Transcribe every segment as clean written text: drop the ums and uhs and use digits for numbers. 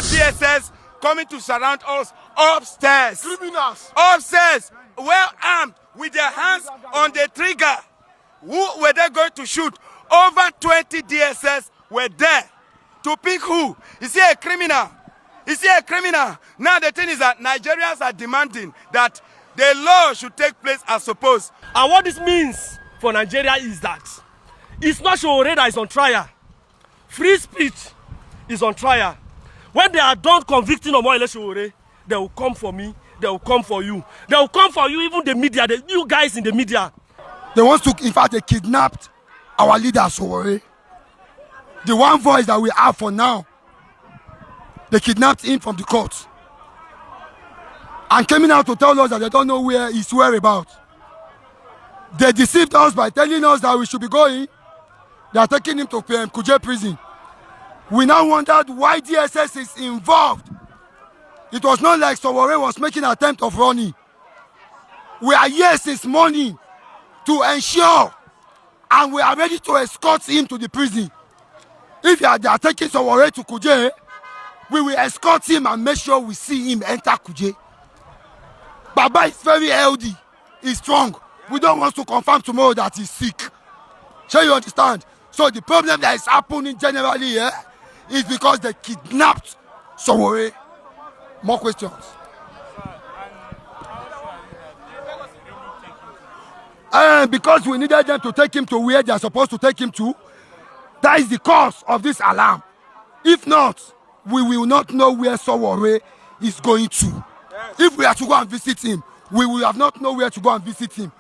got DSS coming to surround us upstairs. Criminals. Upstairs, well armed, with their hands on the trigger. Who were they going to shoot? Over 20 DSS were there. To pick who? Is he a criminal? Is he a criminal? Now the thing is that Nigerians are demanding that the law should take place as supposed. And what this means for Nigeria is that it's not Sowore that is on trial. Free speech is on trial. When they are done convicting Omoyele Sowore, they will come for me, they will come for you. They will come for you, even the media, you guys in the media. They want to, in fact, they kidnapped our leader, Sowore. The one voice that we have for now. They kidnapped him from the court. And came out to tell us that they don't know where he's whereabouts. They deceived us by telling us that we should be going. They are taking him to Kuje prison. We now wondered why DSS is involved. It was not like Sowore was making an attempt of running. We are here since morning to ensure, and we are ready to escort him to the prison. If they are taking Sowore to Kuje, we will escort him and make sure we see him enter Kuje. Baba is very healthy. He's strong. We don't want to confirm tomorrow that he's sick. Sure you understand? So the problem that is happening generally here is because they kidnapped Sowore. More questions? Because we needed them to take him to where they are supposed to take him to. That is the cause of this alarm. If not, we will not know where Sowore is going to. If we are to go and visit him, we will have not know where to go and visit him.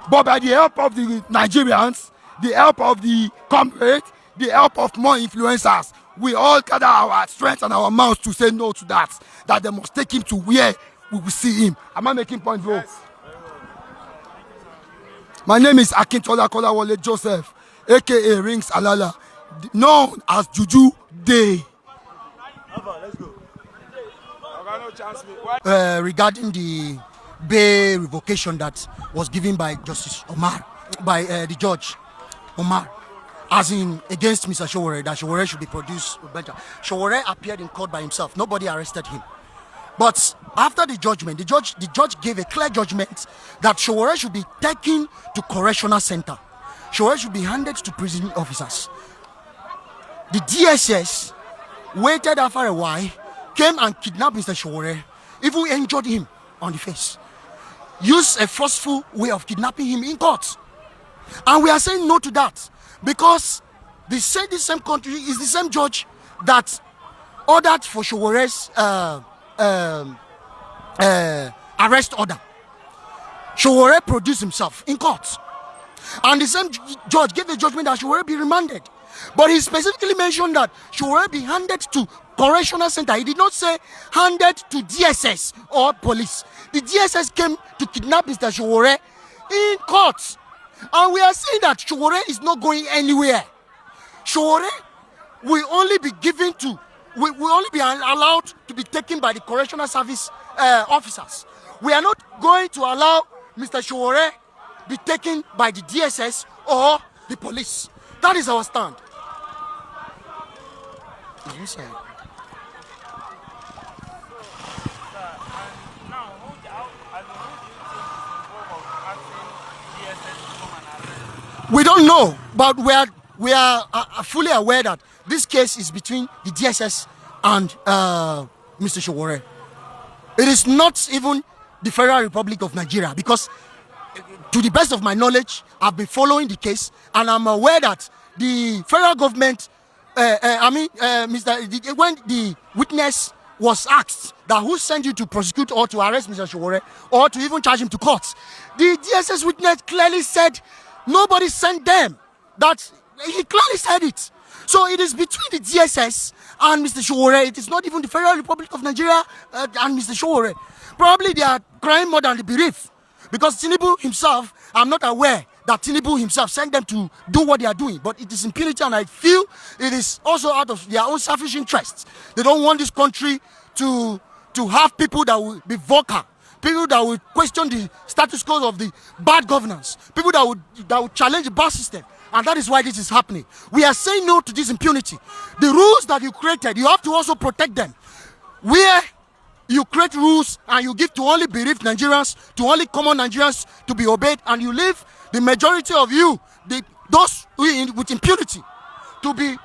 But by the help of the Nigerians, the help of the comrades, the help of more influencers, we all gather our strength and our mouths to say no to that. That they must take him to where we will see him. Am I making point, bro? Yes. My name is Akintola Kolawole Joseph, aka Rings Alala, known as Juju Day. Regarding the bail revocation that was given by Justice Omar, by the judge Omar, as in against Mr. Sowore, that Sowore should be produced better. Sowore appeared in court by himself. Nobody arrested him. But after the judgment, the judge gave a clear judgment that Sowore should be taken to correctional center. Sowore should be handed to prison officers. The DSS waited after a while, came and kidnapped Mr. Sowore, even injured him on the face. Used a forceful way of kidnapping him in court. And we are saying no to that because the same country is the same judge that ordered for Sowore's arrest order. Sowore produced himself in court. And the same judge gave the judgment that Sowore be remanded. But he specifically mentioned that Sowore be handed to correctional center. He did not say handed to DSS or police. The DSS came to kidnap Mr. Sowore in court. And we are saying that Sowore is not going anywhere. Sowore will only be given to, will only be allowed to be taken by the correctional service officers. We are not going to allow Mr. Sowore be taken by the DSS or the police. That is our stand. Yes, sir. We don't know, but we are fully aware that this case is between the DSS and Mr. Sowore. It is not even the Federal Republic of Nigeria because, to the best of my knowledge, I've been following the case and I'm aware that the federal government, when the witness was asked that who sent you to prosecute or to arrest Mr. Sowore or to even charge him to court, the DSS witness clearly said nobody sent them. That he clearly said it. So it is between the DSS and Mr. Sowore. It is not even the Federal Republic of Nigeria and Mr. Sowore. Probably they are crying more than the bereaved. Because Tinubu himself, I'm not aware that Tinubu himself sent them to do what they are doing. But it is impunity, and I feel it is also out of their own selfish interests. They don't want this country to have people that will be vocal, people that will question the status quo of the bad governance, people that will challenge the bar system. And that is why this is happening. We are saying no to this impunity. The rules that you created, you have to also protect them. where you create rules and you give to only bereaved Nigerians, to only common Nigerians to be obeyed, and you leave the majority of you, those with impunity, to be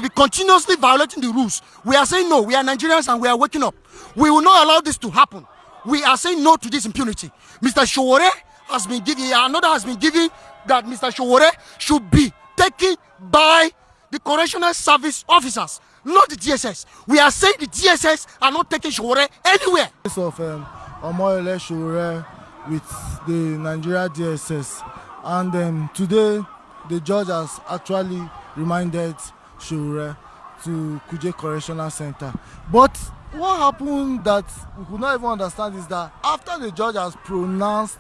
continuously violating the rules. We are saying no. We are Nigerians and we are waking up. We will not allow this to happen. We are saying no to this impunity. Mr. Sowore has been given, another has been given that Mr. Sowore should be taken by the correctional service officers, not the DSS. We are saying the DSS are not taking Sowore anywhere. Case of Omoyele Sowore with the Nigeria DSS, and today the judge has actually reminded Sowore to Kuje Correctional Center. But what happened that we could not even understand is that after the judge has pronounced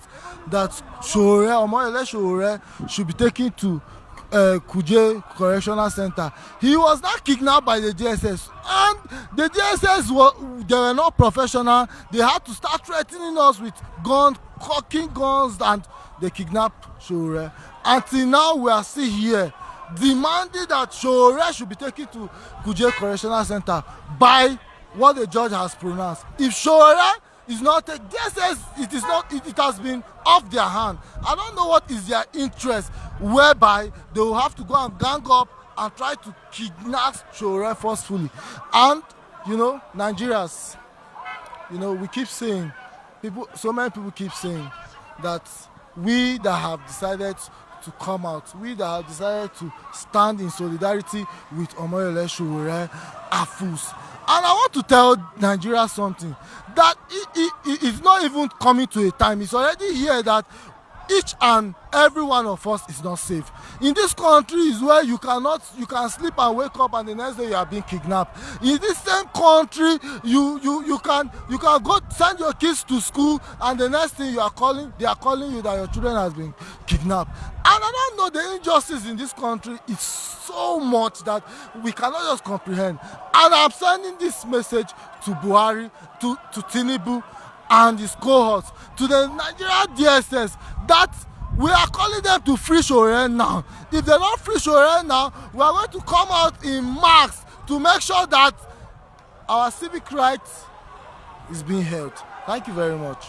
that Omoyele Sowore should be taken to Kuje Correctional Center, he was not kidnapped by the DSS, and the DSS they were not professional. They had to start threatening us with guns, cocking guns, and they kidnapped Sowore. Until now, we are still here demanding that Sowore should be taken to Kuje Correctional Center by what the judge has pronounced. If Sowore is not taken, DSS, it has been off their hand. I don't know what is their interest, whereby they will have to go and gang up and try to kidnap Sowore forcefully. And Nigerians, we keep saying, so many people keep saying that we that have decided to come out, we that have decided to stand in solidarity with Omoyele Sowore are fools. And I want to tell Nigeria something, that it's not even coming to a time, it's already here that each and every one of us is not safe. In this country is where you can sleep and wake up and the next day you are being kidnapped. In this same country, you can go send your kids to school and the next thing they are calling you that your children has been kidnapped. And I don't know, the injustice in this country is so much that we cannot just comprehend. And I'm sending this message to Buhari, to Tinubu and his cohorts, to the Nigeria DSS, that we are calling them to free Sowore now. If they don't free Sowore now, we are going to come out in mass to make sure that our civic rights is being held. Thank you very much.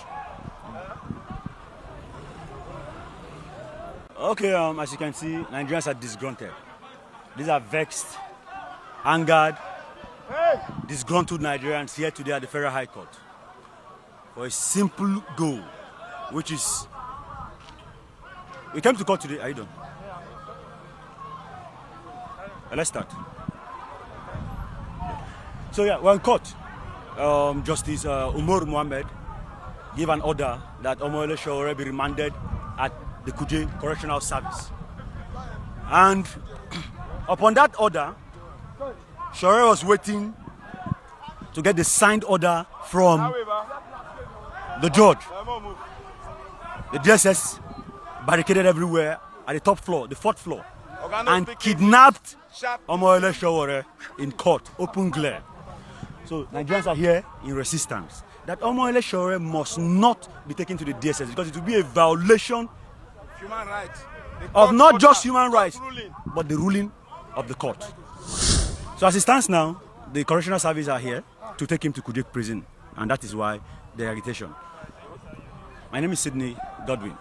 Okay, as you can see, Nigerians are disgruntled. These are vexed, angered, disgruntled Nigerians here today at the Federal High Court for a simple goal, which is, we came to court today. Are you done? Let's start. So yeah, we're in court. Justice Umar Mohammed gave an order that Omoyele Sowore be remanded at the Kuje Correctional Service. And upon that order, Sowore was waiting to get the signed order from the judge. The DSS barricaded everywhere at the top floor, the fourth floor, and kidnapped Omoyele Sowore in court, open glare. So Nigerians are here in resistance that Omoyele Sowore must not be taken to the DSS because it will be a violation Human rights. of not just human rights, but the ruling of the court. So as it stands now, the correctional service are here to take him to Kuje prison, and that is why the agitation. My name is Sydney Godwin.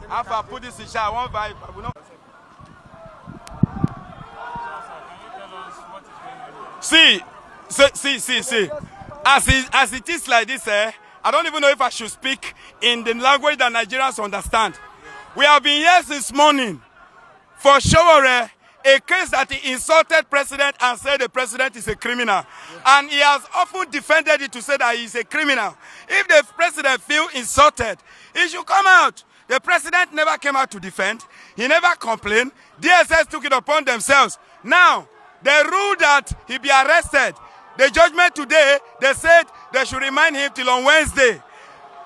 After I put this in shot, one vibe, I will not. See. As it is like this, I don't even know if I should speak in the language that Nigerians understand. We have been here since morning for Sowore, a case that he insulted president and said the president is a criminal. And he has often defended it to say that he is a criminal. If the president feels insulted, he should come out. The president never came out to defend. He never complained. DSS took it upon themselves. Now, they ruled that he be arrested. The judgment today, they said they should remind him till on Wednesday.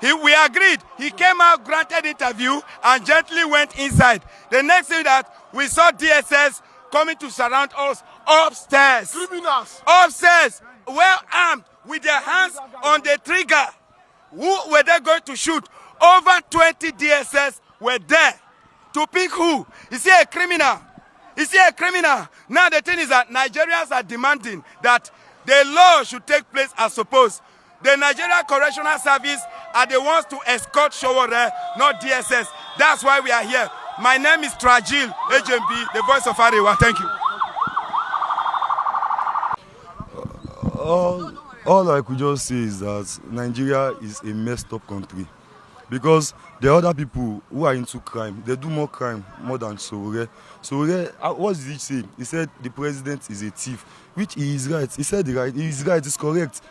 We agreed. He came out, granted interview, and gently went inside. The next thing that we saw DSS coming to surround us upstairs. Criminals. Upstairs, well armed, with their hands on the trigger. Who were they going to shoot? Over 20 DSS were there to pick who. Is he a criminal? Is he a criminal? Now the thing is that Nigerians are demanding that The law should take place as supposed. The Nigeria Correctional Service are the ones to escort Sowore, not DSS. That's why we are here. My name is Trajil HMB, the voice of Arewa. Thank you. All I could just say is that Nigeria is a messed up country, because the other people who are into crime, they do more crime more than Sowore. Sowore, what did he say? He said the president is a thief, which he is right. He said right. He is right. It's correct.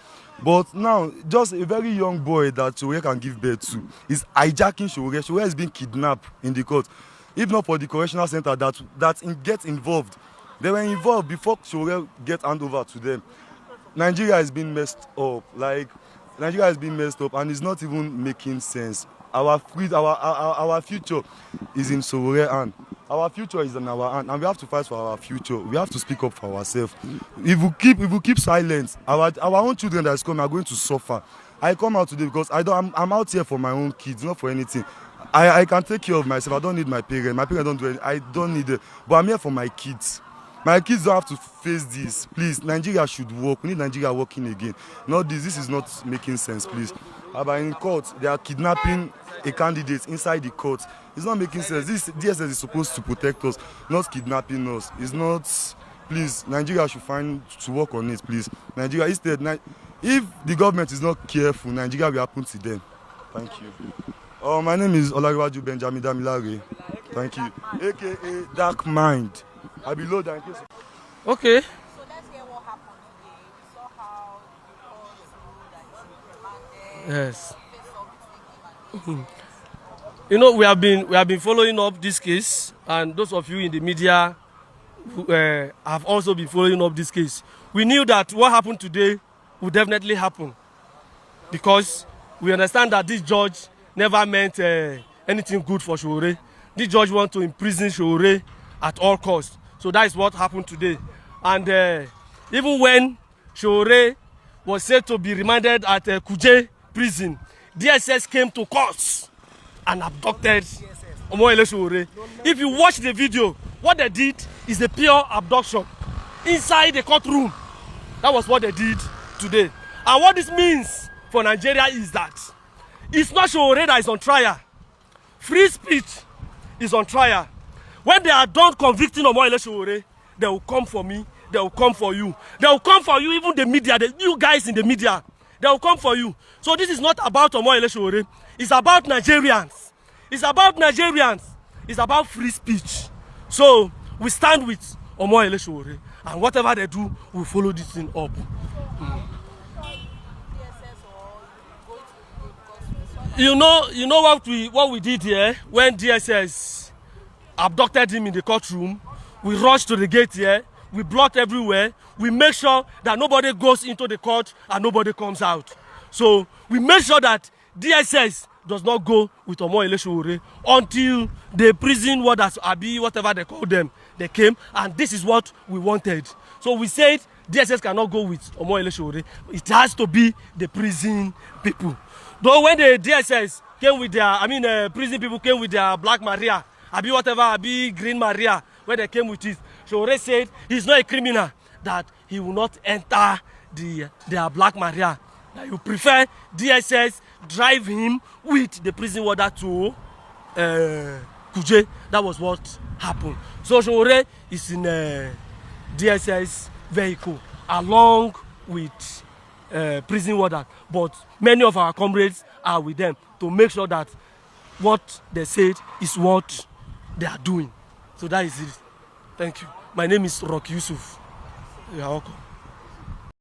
But now, just a very young boy that Sowore can give birth to is hijacking Sowore. Sowore is being kidnapped in the court. If not for the correctional center that gets involved, they were involved before Sowore get hand over to them. Nigeria has been messed up. Like, Nigeria has been messed up, and it's not even making sense. Our future is in Sowore hand. Our future is in our hand, and we have to fight for our future. We have to speak up for ourselves. If we keep silent, our own children that is coming are going to suffer. I come out today because I'm out here for my own kids, not for anything. I can take care of myself. I don't need my parents. My parents don't do anything. I don't need it. But I'm here for my kids. My kids don't have to face this. Please, Nigeria should work. We need Nigeria working again. Not this. This is not making sense, please. But in court, they are kidnapping a candidate inside the court. It's not making sense. This DSS is supposed to protect us, not kidnapping us. It's not. Please, Nigeria should find to work on it, please. Nigeria, instead, if the government is not careful, Nigeria will happen to them. Thank you. My name is Olariwaju Benjamin Damilare. Thank you. AKA Dark Mind. I'll be low down in case. Okay. So let's hear what happened today. We saw how the court ruled that he demanded Yes. face-off between him and You know, we have been following up this case, and those of you in the media who, have also been following up this case. We knew that what happened today would definitely happen, because we understand that this judge never meant anything good for Sowore. This judge wants to imprison Sowore at all costs. So that is what happened today. And even when Sowore was said to be remanded at Kuje prison, DSS came to court and abducted Omoyele Sowore. If you watch the video, what they did is a pure abduction inside the courtroom. That was what they did today. And what this means for Nigeria is that it's not Sowore that is on trial. Free speech is on trial. When they are done convicting Omoyele Sowore, they will come for me, they will come for you. They will come for you, even the media, you guys in the media. They will come for you. So this is not about Omoyele Sowore. It's about Nigerians. It's about Nigerians. It's about free speech. So we stand with Omoyele Sowore, and whatever they do, we follow this thing up. You know what we did here when DSS abducted him in the courtroom. We rushed to the gate here. We blocked everywhere. We make sure that nobody goes into the court and nobody comes out. So we make sure that DSS does not go with Omoyele Sowore until the prison warders, Abi, whatever they call them, they came, and this is what we wanted. So we said DSS cannot go with Omoyele Sowore. It has to be the prison people. Though when the DSS came with their, prison people came with their Black Maria, Abi whatever, Abi Green Maria, when they came with it, Sowore said he's not a criminal, that he will not enter their Black Maria. That you prefer DSS drive him with the prison warder to Kuje. That was what happened. So Sowore is in DSS vehicle along with prison warder, but many of our comrades are with them to make sure that what they said is what they are doing. So that is it. Thank you. My name is Rock Yusuf. You are welcome.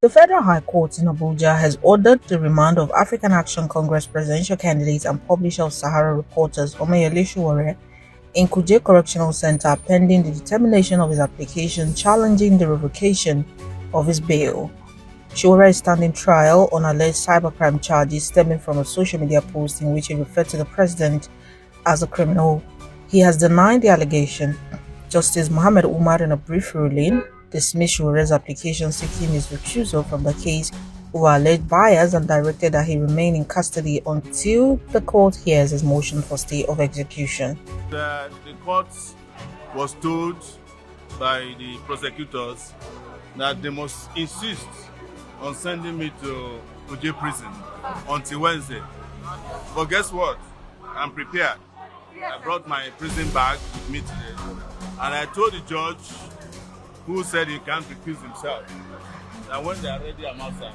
The Federal High Court in Abuja has ordered the remand of African Action Congress presidential candidate and publisher of Sahara Reporters Omoyele Sowore in Kuje Correctional Center pending the determination of his application challenging the revocation of his bail. Sowore is standing trial on alleged cybercrime charges stemming from a social media post in which he referred to the president as a criminal. He has denied the allegation. Justice Muhammad Umar, in a brief ruling, dismissed Sowore's application seeking his recusal from the case over alleged bias and directed that he remain in custody until the court hears his motion for stay of execution. The court was told by the prosecutors that they must insist on sending me to Kuje prison until Wednesday. But guess what? I'm prepared. I brought my prison bag with me today. And I told the judge, who said he can't recuse himself, that when they are ready, I'm outside.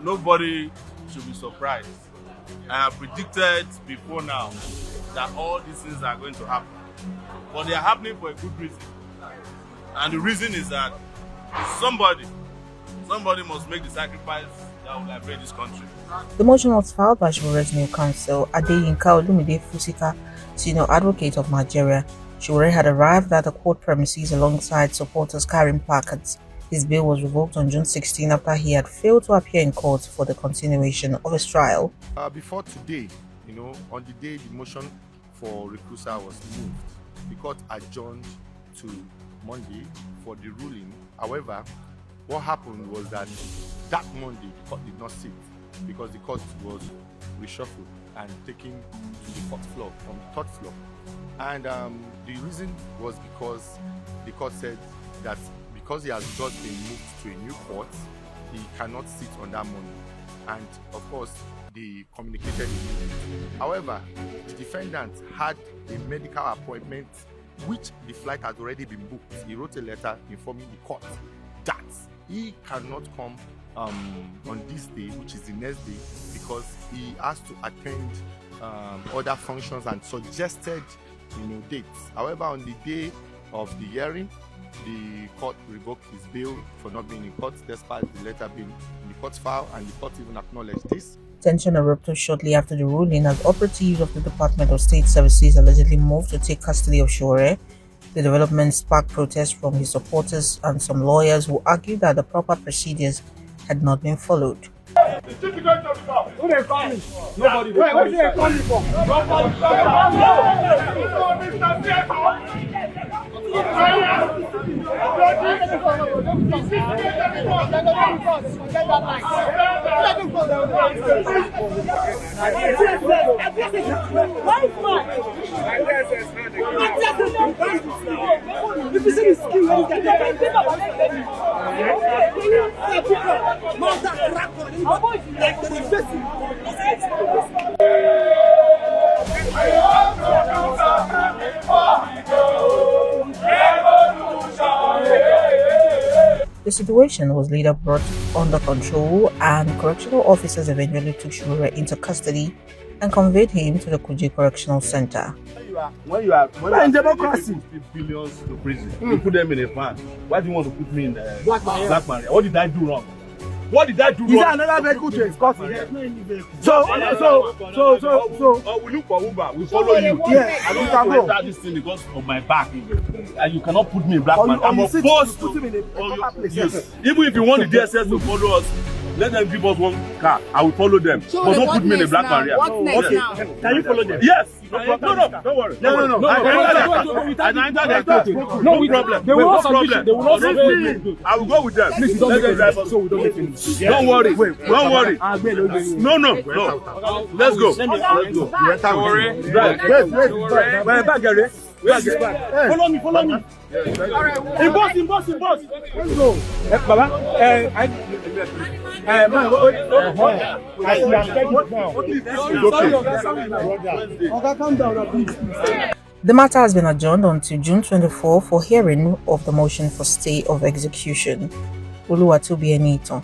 Nobody should be surprised. I have predicted before now that all these things are going to happen. But they are happening for a good reason. And the reason is that somebody must make the sacrifice that will liberate this country. The motion was filed by Showore's new counsel, Adeyinka Olumide Fusika, senior advocate of Nigeria. Sowore had arrived at the court premises alongside supporters carrying placards. His bail was revoked on June 16 after he had failed to appear in court for the continuation of his trial. Before today, on the day the motion for recusal was moved, the court adjourned to Monday for the ruling. However, what happened was that Monday the court did not sit because the court was reshuffled and taken to the fourth floor from the third floor. And the reason was because the court said that because he has just been moved to a new court, he cannot sit on that Monday. And of course, they communicated immediately. However, the defendant had a medical appointment which the flight had already been booked. He wrote a letter informing the court that he cannot come on this day, which is the next day, because he has to attend other functions and suggested dates. However, on the day of the hearing, the court revoked his bail for not being in court despite the letter being in the court file, and the court even acknowledged this. Tension erupted shortly after the ruling as operatives of the Department of State Services allegedly moved to take custody of Sowore. The development sparked protests from his supporters and some lawyers who argued that the proper procedures had not been followed. The situation was later brought under control, and correctional officers eventually took Sowore into custody and conveyed him to the Kuje Correctional Center. When you are in democracy, billions to prison. You put them in a van. Why do you want to put me in black man? What did I do wrong? What did I do wrong? Is there another vehicle to escort me? So we look for Uber. We follow you. Yeah, I don't enter this thing because of my back, and you cannot put me in black man. I'm opposed to. Yes. Even if you want the DSS to follow us, let them give us one car. I will follow them. So but don't put me in a black barrier. What's next now? Can you follow them? Yes. No, don't worry. No. No problem. They will not problem. I will go with them. Please don't make drive us so we don't get finished. Don't worry. Don't worry. No. Let's go. Follow me. In boss. Let's go. Baba, The matter has been adjourned until June 24 for hearing of the motion for stay of execution. Oluwatobi Enito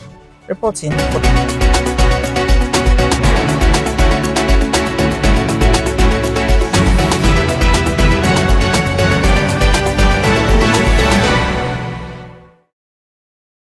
reporting for